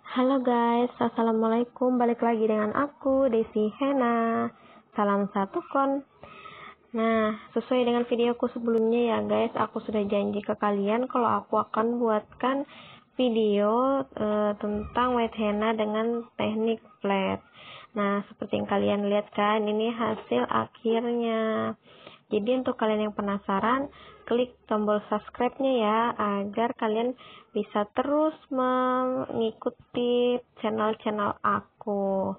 Halo guys, assalamualaikum. Balik lagi dengan aku, Desi Hena. Salam satu kon. Nah, sesuai dengan videoku sebelumnya ya guys, aku sudah janji ke kalian kalau aku akan buatkan video tentang white henna dengan teknik flat. Nah, seperti yang kalian lihat kan, ini hasil akhirnya. Jadi untuk kalian yang penasaran, klik tombol subscribe-nya ya, agar kalian bisa terus mengikuti channel-channel aku.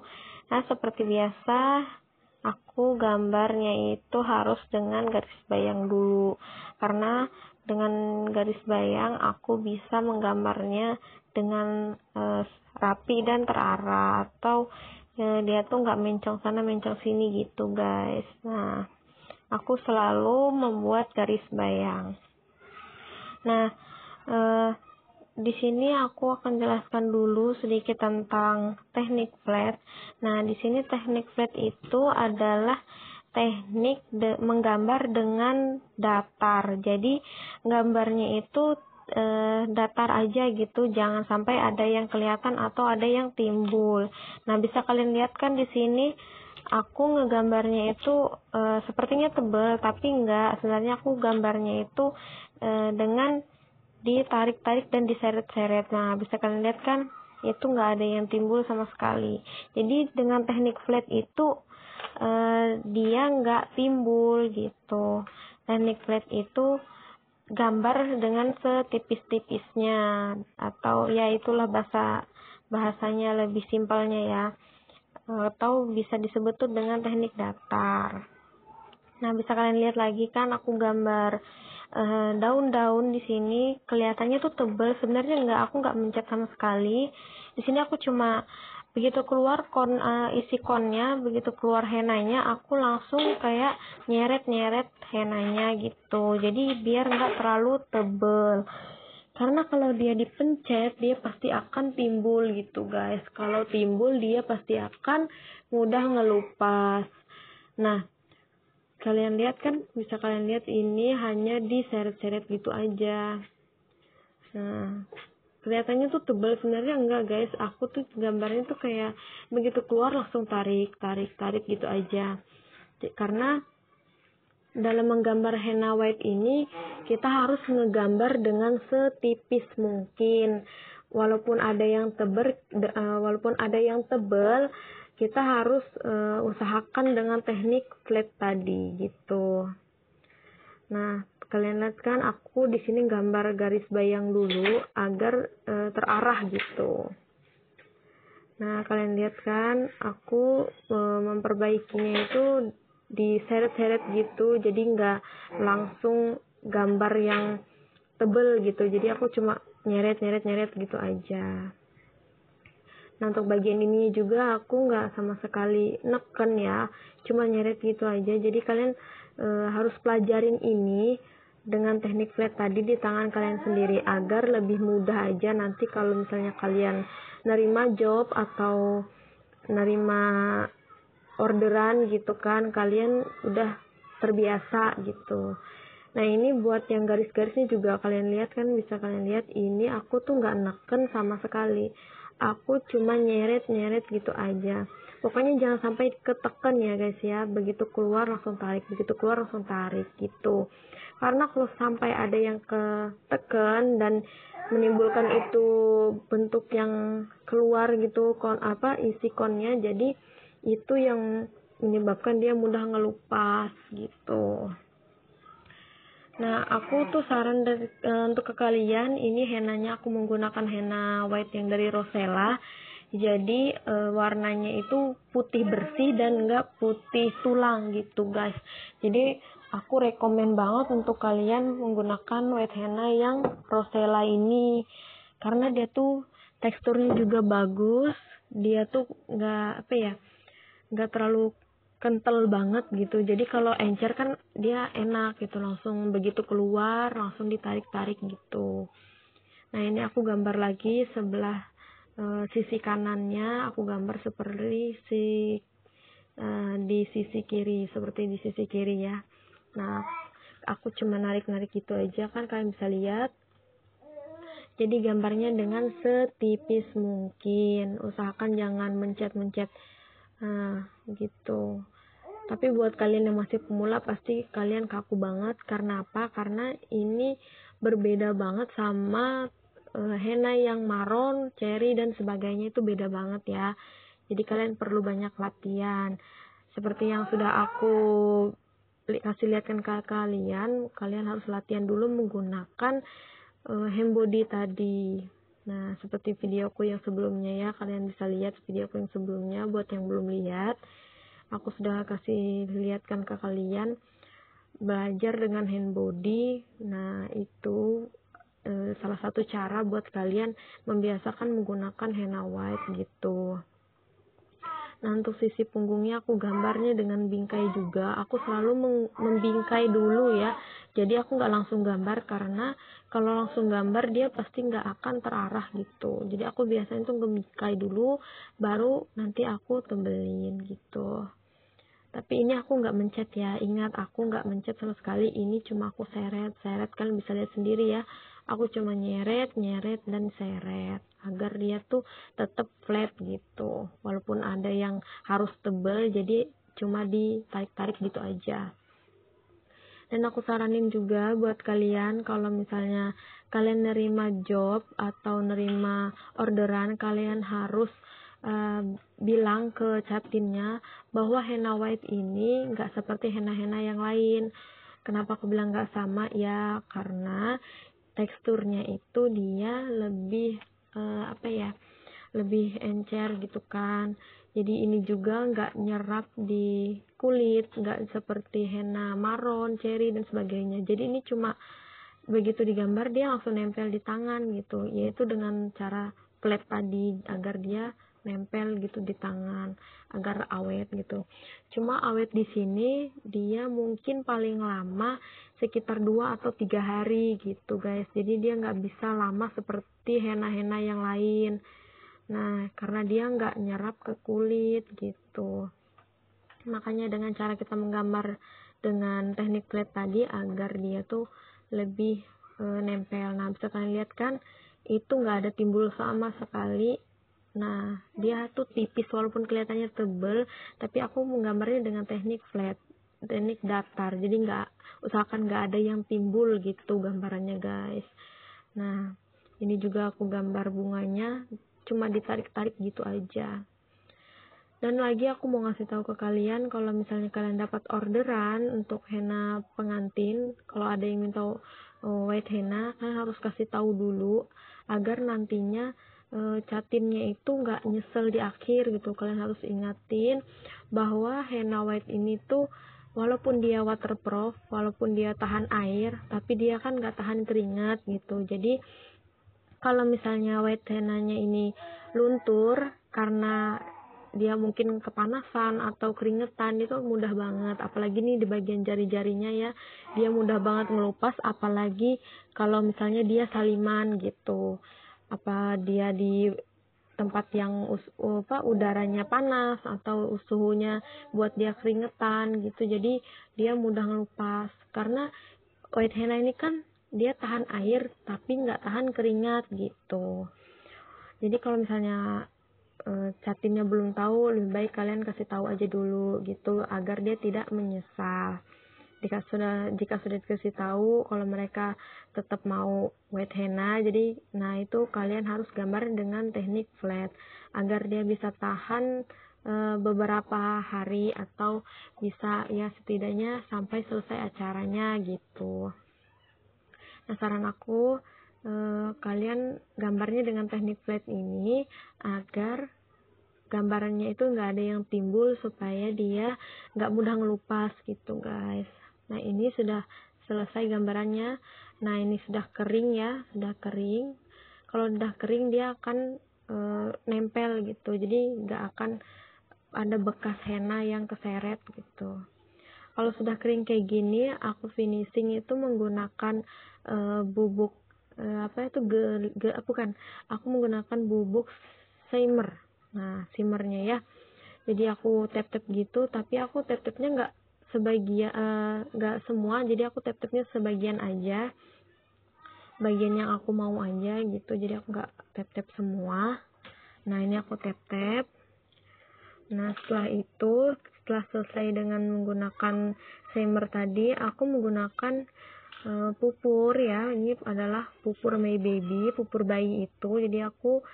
Nah, seperti biasa, aku gambarnya itu harus dengan garis bayang dulu. Karena dengan garis bayang, aku bisa menggambarnya dengan rapi dan terarah. Atau dia tuh nggak mencong sana, mencong sini gitu guys. Nah, aku selalu membuat garis bayang. Nah, di sini aku akan jelaskan dulu sedikit tentang teknik flat. Nah, di sini teknik flat itu adalah teknik menggambar dengan datar. Jadi, gambarnya itu datar aja gitu, jangan sampai ada yang kelihatan atau ada yang timbul. Nah, bisa kalian lihat kan di sini aku ngegambarnya itu sepertinya tebal, tapi enggak. Sebenarnya aku gambarnya itu dengan ditarik-tarik dan diseret-seret. Nah, bisa kalian lihat kan, itu enggak ada yang timbul sama sekali. Jadi dengan teknik flat itu dia enggak timbul gitu. Teknik flat itu gambar dengan setipis-tipisnya, atau ya itulah bahasanya lebih simpelnya ya, atau bisa disebut tuh dengan teknik datar. Nah, bisa kalian lihat lagi kan, aku gambar daun-daun di sini kelihatannya tuh tebal, sebenarnya aku nggak mencet sama sekali. Di sini aku cuma begitu keluar isi konnya, begitu keluar henanya, aku langsung kayak nyeret-nyeret henanya gitu. Jadi biar nggak terlalu tebal. Karena kalau dia dipencet, dia pasti akan timbul gitu guys. Kalau timbul, dia pasti akan mudah ngelupas. Nah, kalian lihat kan, bisa kalian lihat ini hanya diseret-seret gitu aja. Nah, kelihatannya tuh tebal, sebenarnya enggak guys. Aku tuh gambarnya tuh kayak begitu keluar langsung tarik gitu aja. Karena dalam menggambar henna white ini, kita harus ngegambar dengan setipis mungkin. Walaupun ada yang tebal, kita harus usahakan dengan teknik flat tadi gitu. Nah, kalian lihat kan, aku di sini gambar garis bayang dulu agar terarah gitu. Nah, kalian lihat kan, aku memperbaikinya itu diseret-seret gitu, jadi nggak langsung gambar yang tebel gitu. Jadi aku cuma nyeret gitu aja. Nah, untuk bagian ini juga aku nggak sama sekali neken ya, cuma nyeret gitu aja. Jadi kalian harus pelajarin ini dengan teknik flat tadi di tangan kalian sendiri, agar lebih mudah aja nanti kalau misalnya kalian nerima job atau nerima orderan gitu kan, kalian udah terbiasa gitu. Nah, ini buat yang garis-garisnya juga kalian lihat kan, bisa kalian lihat ini aku tuh nggak neken sama sekali, aku cuma nyeret gitu aja. Pokoknya jangan sampai keteken ya guys ya, begitu keluar langsung tarik, begitu keluar langsung tarik gitu. Karena kalau sampai ada yang keteken dan menimbulkan itu bentuk yang keluar gitu, isi konnya, jadi itu yang menyebabkan dia mudah ngelupas gitu. Nah, aku tuh saran untuk ke kalian, ini henanya aku menggunakan henna white yang dari Rosella. Jadi warnanya itu putih bersih dan enggak putih tulang gitu guys. Jadi aku rekomen banget untuk kalian menggunakan white henna yang Rosella ini, karena dia tuh teksturnya juga bagus, dia tuh nggak terlalu kental banget gitu. Jadi kalau encer kan dia enak gitu, langsung begitu keluar langsung ditarik-tarik gitu. Nah, ini aku gambar lagi sebelah sisi kanannya, aku gambar seperti di sisi kiri, seperti di sisi kiri ya. Nah, aku cuma narik-narik gitu aja kan, kalian bisa lihat. Jadi gambarnya dengan setipis mungkin, usahakan jangan mencet-mencet gitu. Tapi buat kalian yang masih pemula pasti kalian kaku banget. Karena apa? Karena ini berbeda banget sama henna yang marron, cherry dan sebagainya, itu beda banget ya. Jadi kalian perlu banyak latihan. Seperti yang sudah aku kasih lihatkan ke kalian, kalian harus latihan dulu menggunakan hem body tadi. Nah, seperti videoku yang sebelumnya ya, kalian bisa lihat videoku yang sebelumnya. Buat yang belum lihat, aku sudah kasih lihatkan ke kalian belajar dengan hand body. Nah, itu salah satu cara buat kalian membiasakan menggunakan henna white gitu. Nah, untuk sisi punggungnya aku gambarnya dengan bingkai juga. Aku selalu membingkai dulu ya. Jadi aku nggak langsung gambar, karena kalau langsung gambar dia pasti nggak akan terarah gitu. Jadi aku biasanya tuh ngebingkai dulu, baru nanti aku tebelin gitu. Tapi ini aku nggak mencet ya. Ingat, aku nggak mencet sama sekali. Ini cuma aku seret-seret. Kalian bisa lihat sendiri ya. Aku cuma nyeret, dan seret agar dia tuh tetap flat gitu. Walaupun ada yang harus tebel, jadi cuma ditarik-tarik gitu aja. Dan aku saranin juga buat kalian, kalau misalnya kalian nerima job atau nerima orderan, kalian harus bilang ke catinnya bahwa henna white ini nggak seperti henna-henna yang lain. Kenapa aku bilang nggak sama? Ya karena teksturnya itu dia lebih lebih encer gitu kan. Jadi ini juga nggak nyerap di kulit, nggak seperti henna marron, cherry dan sebagainya. Jadi ini cuma begitu digambar dia langsung nempel di tangan gitu, yaitu dengan cara flat tadi agar dia nempel gitu di tangan agar awet gitu. Cuma awet di sini dia mungkin paling lama sekitar 2 atau 3 hari gitu guys. Jadi dia nggak bisa lama seperti henna-henna yang lain. Nah, karena dia nggak nyerap ke kulit gitu. Makanya dengan cara kita menggambar dengan teknik flat tadi agar dia tuh lebih nempel. Nah, bisa kalian lihat kan, itu nggak ada timbul sama sekali. Nah, dia tuh tipis walaupun kelihatannya tebel, tapi aku menggambarnya dengan teknik flat, teknik datar. Jadi usahakan nggak ada yang timbul gitu gambarannya guys. Nah, ini juga aku gambar bunganya, cuma ditarik-tarik gitu aja. Dan lagi aku mau ngasih tahu ke kalian, kalau misalnya kalian dapat orderan untuk henna pengantin, kalau ada yang minta white henna, kalian harus kasih tahu dulu agar nantinya catinnya itu nggak nyesel di akhir gitu. Kalian harus ingatin bahwa henna white ini tuh walaupun dia waterproof, walaupun dia tahan air, tapi dia kan nggak tahan keringat gitu. Jadi kalau misalnya white henna-nya ini luntur karena dia mungkin kepanasan atau keringetan, itu mudah banget. Apalagi nih di bagian jari-jarinya ya, dia mudah banget ngelupas. Apalagi kalau misalnya dia saliman gitu, apa dia di tempat yang udaranya panas atau suhunya buat dia keringetan gitu, jadi dia mudah ngelupas. Karena white henna ini kan dia tahan air tapi nggak tahan keringat gitu. Jadi kalau misalnya catinnya belum tahu, lebih baik kalian kasih tahu aja dulu gitu agar dia tidak menyesal. Jika sudah dikasih tahu kalau mereka tetap mau white henna, jadi nah itu kalian harus gambar dengan teknik flat agar dia bisa tahan beberapa hari atau bisa ya setidaknya sampai selesai acaranya gitu. Nah, saran aku kalian gambarnya dengan teknik flat ini agar gambarannya itu nggak ada yang timbul, supaya dia nggak mudah ngelupas gitu guys. Nah, ini sudah selesai gambarannya. Nah, ini sudah kering ya, sudah kering. Kalau udah kering dia akan nempel gitu, jadi nggak akan ada bekas henna yang keseret gitu. Kalau sudah kering kayak gini, aku finishing itu menggunakan bubuk aku menggunakan bubuk shimmer. Nah, shimmernya ya, jadi aku tap-tap gitu, tapi aku tap-tapnya nggak sebagian, nggak semua, jadi aku tap-tapnya sebagian aja. bagian yang aku mau aja gitu, jadi aku nggak tap-tap semua. Nah ini aku tap-tap. Nah setelah selesai dengan menggunakan shimmer tadi, aku menggunakan pupur ya. Ini adalah pupur My Baby, pupur bayi itu. Jadi aku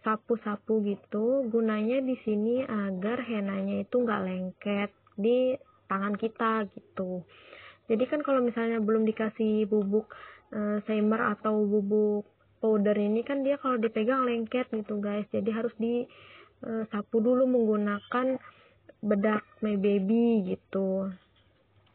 sapu-sapu gitu. Gunanya di sini agar henanya itu nggak lengket di tangan kita gitu. Jadi kan kalau misalnya belum dikasih bubuk shimmer atau bubuk powder ini kan dia kalau dipegang lengket gitu guys. Jadi harus disapu dulu menggunakan bedak My Baby gitu.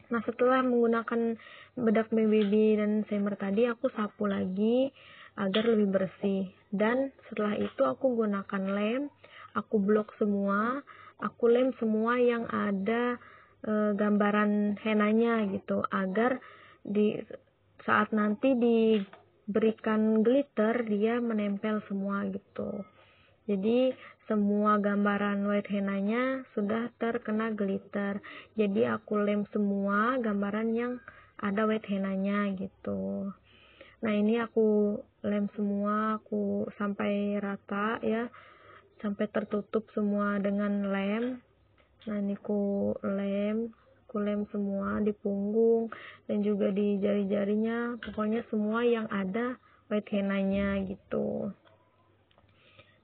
Nah setelah menggunakan bedak My Baby dan shimmer tadi, aku sapu lagi agar lebih bersih. Dan setelah itu aku gunakan lem, aku blok semua, aku lem semua yang ada gambaran henanya gitu, agar di saat nanti diberikan glitter dia menempel semua gitu. Jadi semua gambaran white henanya sudah terkena glitter. Jadi aku lem semua gambaran yang ada white henanya gitu. Nah ini aku lem semua, aku sampai rata ya, sampai tertutup semua dengan lem. Nah ini aku lem semua di punggung dan juga di jari-jarinya, pokoknya semua yang ada white henanya gitu.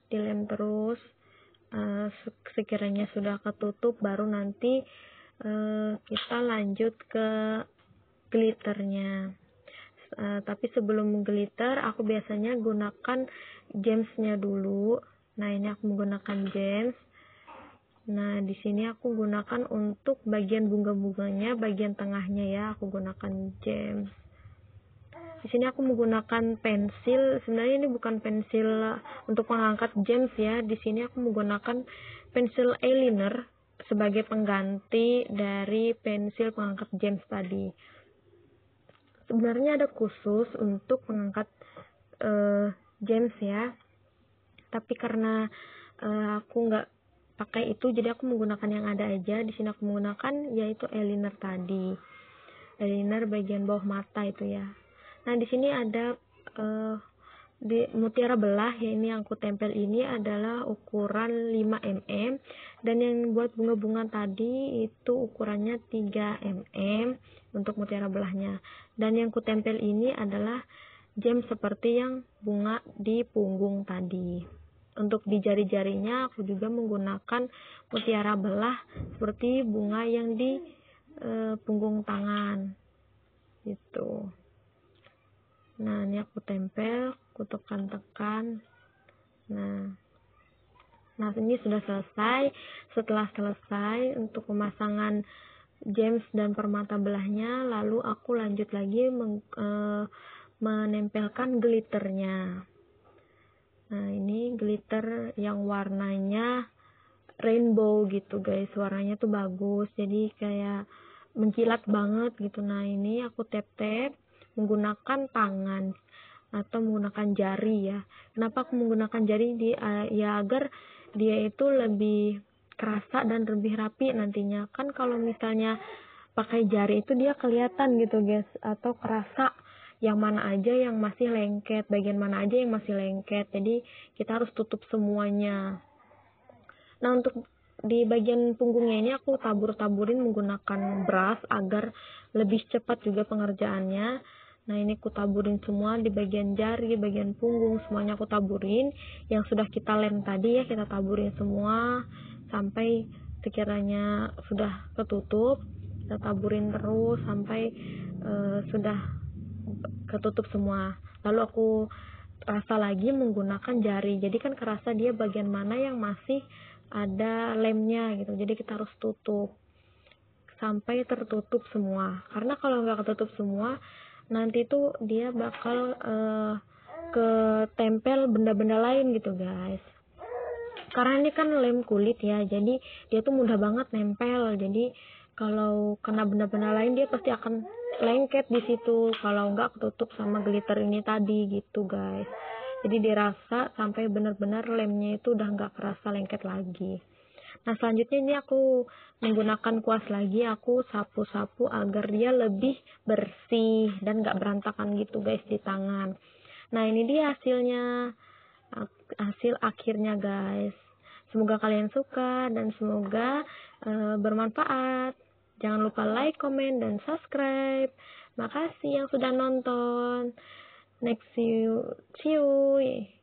Dilem terus, sekiranya sudah ketutup baru nanti kita lanjut ke glitternya. Tapi sebelum glitter aku biasanya gunakan gemsnya dulu. Nah ini aku menggunakan gems. Nah di sini aku gunakan untuk bagian bunga-bunganya, bagian tengahnya ya aku gunakan gems. Di sini aku menggunakan pensil. Sebenarnya ini bukan pensil untuk mengangkat gems ya. Di sini aku menggunakan pensil eyeliner sebagai pengganti dari pensil pengangkat gems tadi. Sebenarnya ada khusus untuk mengangkat gems ya. Tapi karena aku nggak pakai itu, jadi aku menggunakan yang ada aja. Di sini aku menggunakan yaitu eyeliner tadi. Eyeliner bagian bawah mata itu ya. Nah di sini ada di mutiara belah ya, ini yang aku tempel ini adalah ukuran 5 mm, dan yang buat bunga-bunga tadi itu ukurannya 3 mm untuk mutiara belahnya. Dan yang ku tempel ini adalah gem seperti yang bunga di punggung tadi. Untuk di jari-jarinya aku juga menggunakan mutiara belah seperti bunga yang di punggung tangan gitu. Nah ini aku tempel, aku tekan-tekan. Nah ini sudah selesai. Setelah selesai untuk pemasangan gems dan permata belahnya, lalu aku lanjut lagi menempelkan glitternya. Nah ini glitter yang warnanya rainbow gitu guys, warnanya tuh bagus, jadi kayak menkilat banget gitu. Nah ini aku tap-tap menggunakan tangan atau menggunakan jari ya. Kenapa aku menggunakan jari? Ya agar dia itu lebih kerasa dan lebih rapi nantinya. Kan kalau misalnya pakai jari itu dia kelihatan gitu guys, atau kerasa yang mana aja yang masih lengket, bagian mana aja yang masih lengket. Jadi kita harus tutup semuanya. Nah untuk di bagian punggungnya ini aku tabur-taburin menggunakan brush agar lebih cepat juga pengerjaannya. Nah ini aku taburin semua di bagian jari, bagian punggung, semuanya aku taburin. Yang sudah kita lem tadi ya, kita taburin semua sampai sekiranya sudah ketutup. Kita taburin terus sampai sudah ketutup semua. Lalu aku rasa lagi menggunakan jari. Jadi kan kerasa dia bagian mana yang masih ada lemnya gitu. Jadi kita harus tutup sampai tertutup semua. Karena kalau nggak ketutup semua, nanti tuh dia bakal ketempel benda-benda lain gitu guys. Karena ini kan lem kulit ya, jadi dia tuh mudah banget nempel. Jadi kalau kena benda-benda lain dia pasti akan lengket di situ. Kalau nggak ketutup sama glitter ini tadi gitu guys. Jadi dirasa sampai benar-benar lemnya itu udah nggak kerasa lengket lagi. Nah, selanjutnya ini aku menggunakan kuas lagi, aku sapu-sapu agar dia lebih bersih dan gak berantakan gitu guys di tangan. Nah, ini dia hasilnya, hasil akhirnya guys. Semoga kalian suka dan semoga bermanfaat. Jangan lupa like, komen, dan subscribe. Makasih yang sudah nonton. Next see you.